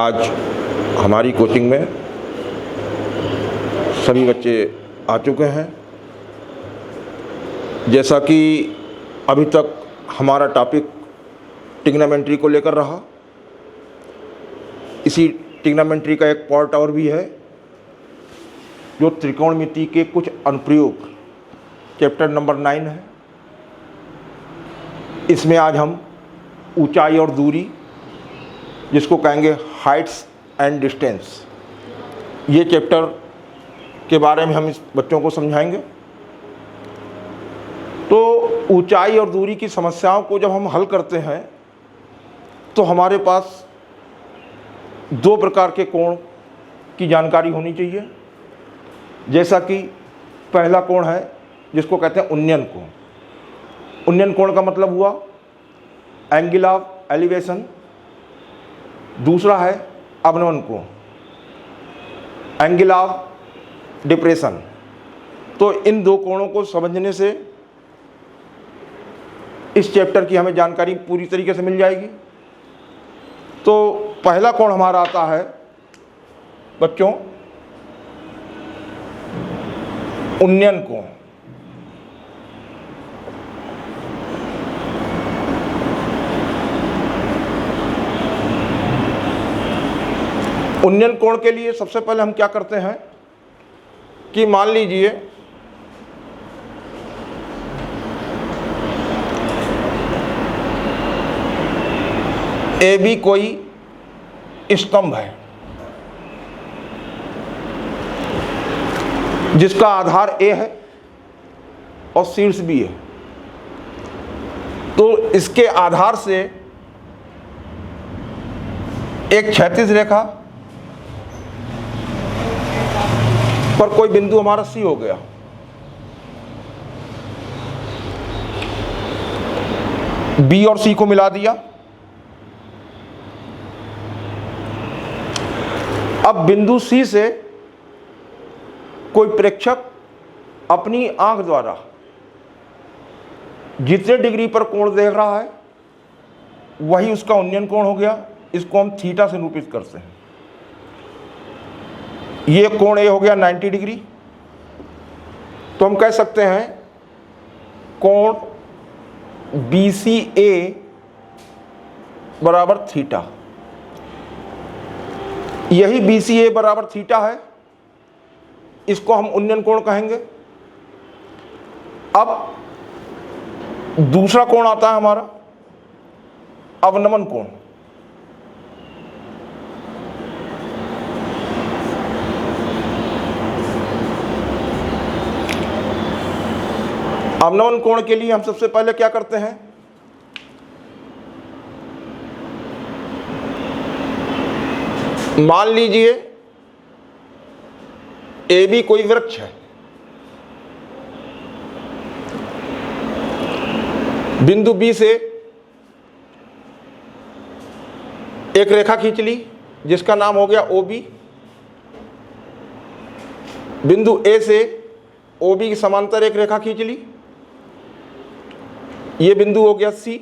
आज हमारी कोचिंग में सभी बच्चे आ चुके हैं। जैसा कि अभी तक हमारा टॉपिक ट्रिग्नोमेट्री को लेकर रहा, इसी ट्रिग्नोमेट्री का एक पार्ट और भी है जो त्रिकोणमिति के कुछ अनुप्रयोग, चैप्टर नंबर 9 है। इसमें आज हम ऊंचाई और दूरी, जिसको कहेंगे हाइट्स एंड डिस्टेंस, ये चैप्टर के बारे में हम इस बच्चों को समझाएंगे। तो ऊंचाई और दूरी की समस्याओं को जब हम हल करते हैं तो हमारे पास दो प्रकार के कोण की जानकारी होनी चाहिए। जैसा कि पहला कोण है जिसको कहते हैं उन्नयन कोण। उन्नयन कोण का मतलब हुआ एंगल ऑफ एलिवेशन। दूसरा है अवनमन कोण, एंगल ऑफ डिप्रेशन। तो इन दो कोणों को समझने से इस चैप्टर की हमें जानकारी पूरी तरीके से मिल जाएगी। तो पहला कोण हमारा आता है बच्चों उन्नयन कोण। उन्नयन कोण के लिए सबसे पहले हम क्या करते हैं कि मान लीजिए ए बी कोई स्तंभ है जिसका आधार ए है और शीर्ष भी है। तो इसके आधार से एक क्षैतिज रेखा पर कोई बिंदु हमारा सी हो गया। बी और सी को मिला दिया। अब बिंदु सी से कोई प्रेक्षक अपनी आंख द्वारा जितने डिग्री पर कोण देख रहा है वही उसका उन्नयन कोण हो गया। इसको हम थीटा से निरूपित करते हैं। ये कोण ए हो गया 90 डिग्री। तो हम कह सकते हैं कोण BCA बराबर थीटा। यही BCA बराबर थीटा है, इसको हम उन्नयन कोण कहेंगे। अब दूसरा कोण आता है हमारा अवनमन कोण। अवनमन कोण के लिए हम सबसे पहले क्या करते हैं, मान लीजिए ए बी कोई वृक्ष है। बिंदु बी से एक रेखा खींच ली जिसका नाम हो गया OB। बिंदु ए से OB की समांतर एक रेखा खींच ली, ये बिंदु हो गया C।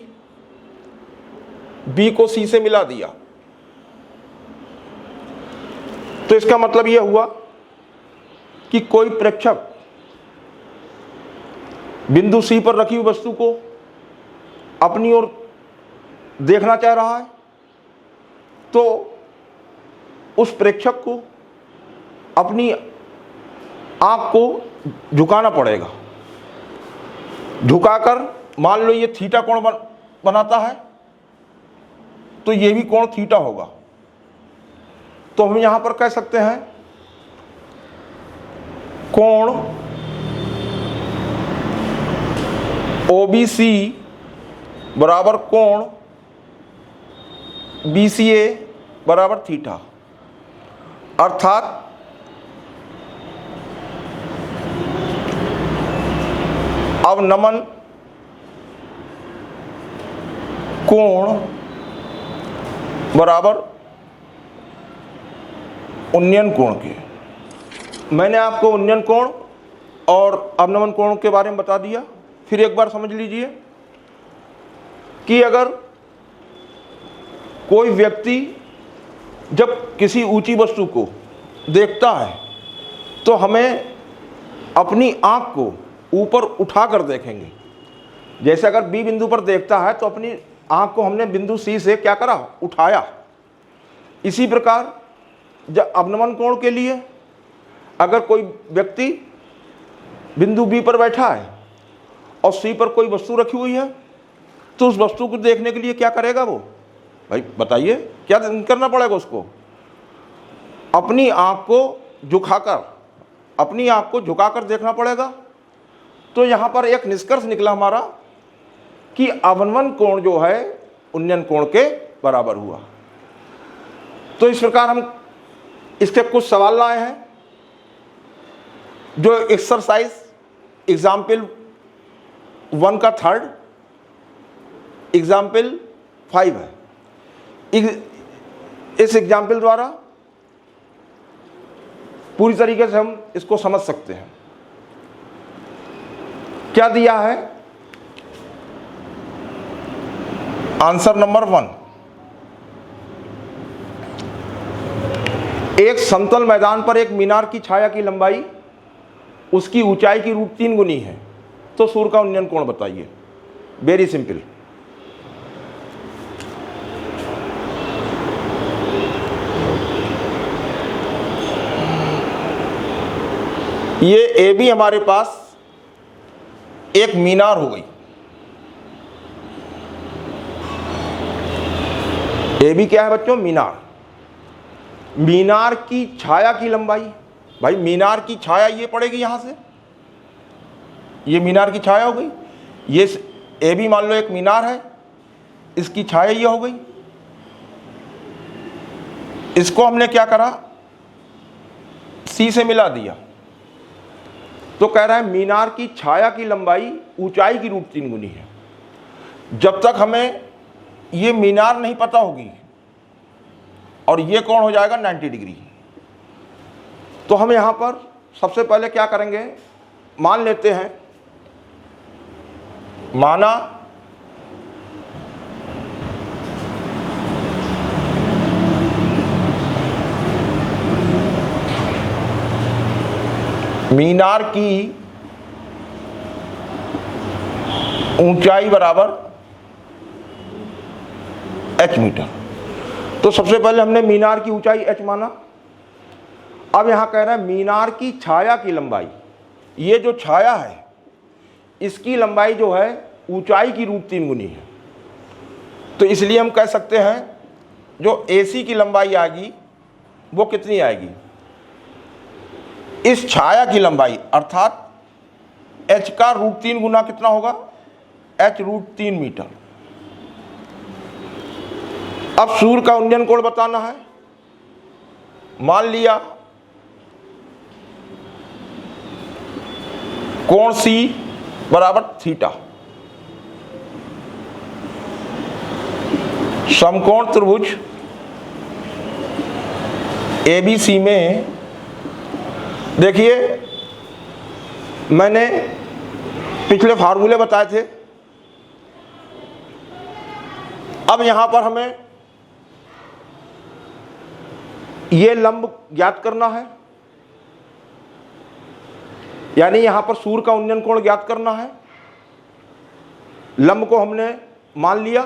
B को C से मिला दिया। तो इसका मतलब यह हुआ कि कोई प्रेक्षक बिंदु C पर रखी हुई वस्तु को अपनी ओर देखना चाह रहा है, तो उस प्रेक्षक को अपनी आंख को झुकाना पड़ेगा। झुकाकर मान लो ये थीटा कोण बनाता है, तो ये भी कोण थीटा होगा। तो हम यहां पर कह सकते हैं कोण OBC बराबर कोण BCA बराबर थीटा। अर्थात अवनमन कोण बराबर उन्नयन कोण के। मैंने आपको उन्नयन कोण और अवनमन कोण के बारे में बता दिया। फिर एक बार समझ लीजिए कि अगर कोई व्यक्ति जब किसी ऊंची वस्तु को देखता है तो हमें अपनी आँख को ऊपर उठाकर देखेंगे। जैसे अगर बी बिंदु पर देखता है तो अपनी आँख को हमने बिंदु सी से क्या करा, उठाया। इसी प्रकार जब अवनमन कोण के लिए अगर कोई व्यक्ति बिंदु बी पर बैठा है और सी पर कोई वस्तु रखी हुई है तो उस वस्तु को देखने के लिए क्या करेगा वो, भाई बताइए क्या करना पड़ेगा उसको, अपनी आँख को झुकाकर देखना पड़ेगा। तो यहाँ पर एक निष्कर्ष निकला हमारा कि अवनमन कोण जो है उन्नयन कोण के बराबर हुआ। तो इस प्रकार हम इसके कुछ सवाल लाए हैं जो एक्सरसाइज एग्जाम्पल 1 का 3rd, एग्जाम्पल 5 है। इस एग्जाम्पल द्वारा पूरी तरीके से हम इसको समझ सकते हैं। क्या दिया है, आंसर नंबर 1, एक समतल मैदान पर एक मीनार की छाया की लंबाई उसकी ऊंचाई की √3 गुनी है, तो सूर्य का उन्नयन कोण बताइए। Very simple. ये ए बी हमारे पास एक मीनार हो गई। ए बी क्या है बच्चों, मीनार। मीनार की छाया की लंबाई, भाई मीनार की छाया ये पड़ेगी यहां से, ये मीनार की छाया हो गई। ये ए बी मान लो एक मीनार है, इसकी छाया ये हो गई। इसको हमने क्या करा, सी से मिला दिया, तो कह रहा है मीनार की छाया की लंबाई ऊंचाई की √3 गुनी है। जब तक हमें ये मीनार नहीं पता होगी और ये कोण हो जाएगा 90 डिग्री, तो हम यहां पर सबसे पहले क्या करेंगे, मान लेते हैं, माना मीनार की ऊंचाई बराबर h मीटर। तो सबसे पहले हमने मीनार की ऊंचाई h माना। अब यहां कह रहा है मीनार की छाया की लंबाई, ये जो छाया है इसकी लंबाई जो है ऊंचाई की √3 गुनी है। तो इसलिए हम कह सकते हैं जो AC की लंबाई आएगी वो कितनी आएगी, इस छाया की लंबाई अर्थात h का √3 गुना कितना होगा, h √3 मीटर। अब सूर्य का उन्नयन कोण बताना है। मान लिया कोण C बराबर थीटा, समकोण त्रिभुज ABC में देखिए मैंने पिछले फार्मूले बताए थे। अब यहां पर हमें ये लंब ज्ञात करना है, यानी यहां पर सूर्य का उन्नयन कोण ज्ञात करना है। लंब को हमने मान लिया।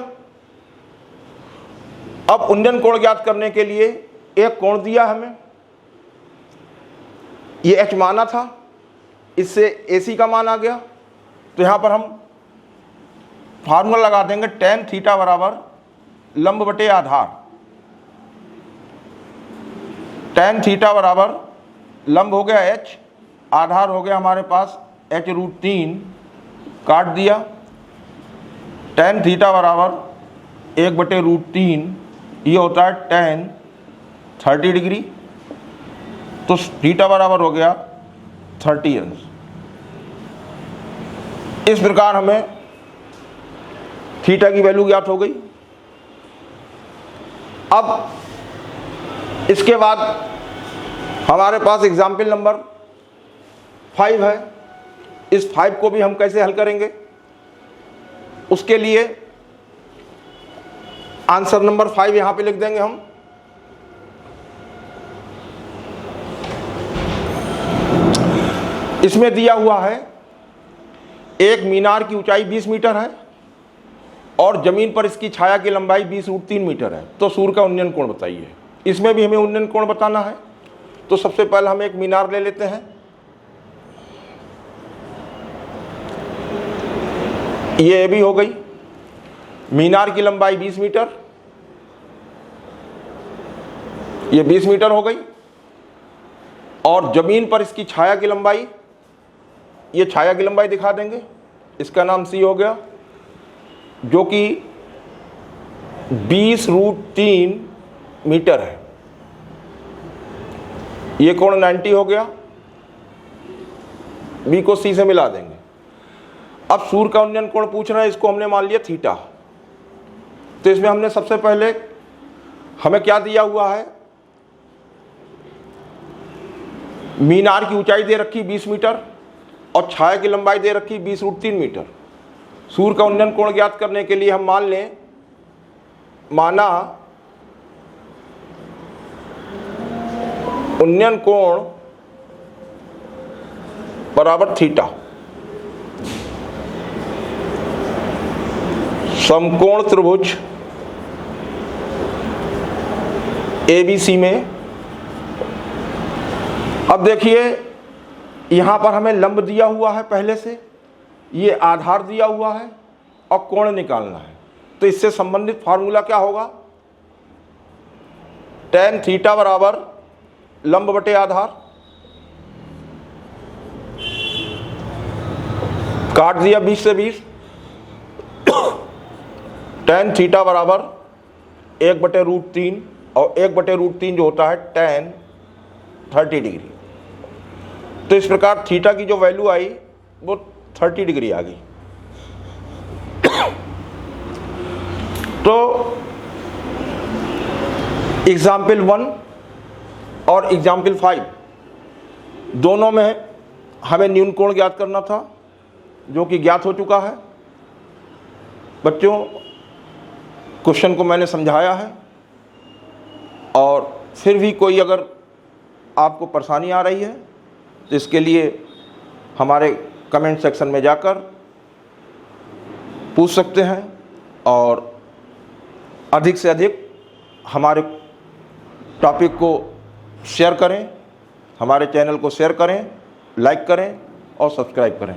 अब उन्नयन कोण ज्ञात करने के लिए एक कोण दिया हमें, ये h माना था, इससे AC का मान आ गया। तो यहां पर हम फार्मूला लगा देंगे tan थीटा बराबर लंब बटे आधार। tan थीटा बराबर लंब हो गया h, आधार हो गया हमारे पास h √3, काट दिया। tan थीटा बराबर 1 बटे √3, ये होता है tan 30 डिग्री। तो थीटा बराबर हो गया 30 अंश। इस प्रकार हमें थीटा की वैल्यू ज्ञात हो गई। अब इसके बाद हमारे पास एग्जाम्पल नंबर 5 है। इस 5 को भी हम कैसे हल करेंगे, उसके लिए आंसर नंबर 5 यहां पे लिख देंगे हम। इसमें दिया हुआ है एक मीनार की ऊंचाई 20 मीटर है और जमीन पर इसकी छाया की लंबाई 20√3 मीटर है। तो सूर्य का उन्नयन कोण बताइए। इसमें भी हमें उन्नयन कोण बताना है। तो सबसे पहले हम एक मीनार ले लेते हैं। ये भी हो गई। मीनार की लंबाई 20 मीटर, ये 20 मीटर हो गई। और जमीन पर इसकी छाया की लंबाई, ये छाया की लंबाई दिखा देंगे, इसका नाम सी हो गया, जो कि 20√3 मीटर है। ये कोण 90 हो गया। बी को सी से मिला देंगे। अब सूर्य का उन्नयन कोण पूछ रहे हैं, इसको हमने मान लिया थीटा। तो इसमें हमने सबसे पहले हमें क्या दिया हुआ है, मीनार की ऊंचाई दे रखी 20 मीटर और छाया की लंबाई दे रखी 20√3 मीटर। सूर्य का उन्नयन कोण ज्ञात करने के लिए हम मान लें, माना उन्नयन कोण बराबर थीटा। समकोण त्रिभुज ABC में, अब देखिए यहां पर हमें लंब दिया हुआ है पहले से, ये आधार दिया हुआ है और कोण निकालना है। तो इससे संबंधित फार्मूला क्या होगा, tan थीटा बराबर लंब बटे आधार, काट दिया 20 से 20, tan थीटा बराबर 1/√3 और 1/√3 जो होता है tan 30 डिग्री। तो इस प्रकार थीटा की जो वैल्यू आई वो 30 डिग्री आ गई। तो एग्जाम्पल 1 और एग्जाम्पल 5 दोनों में हमें न्यून कोण ज्ञात करना था, जो कि ज्ञात हो चुका है। बच्चों, क्वेश्चन को मैंने समझाया है और फिर भी कोई अगर आपको परेशानी आ रही है तो इसके लिए हमारे कमेंट सेक्शन में जाकर पूछ सकते हैं और अधिक से अधिक हमारे टॉपिक को शेयर करें, हमारे चैनल को शेयर करें, लाइक करें और सब्सक्राइब करें।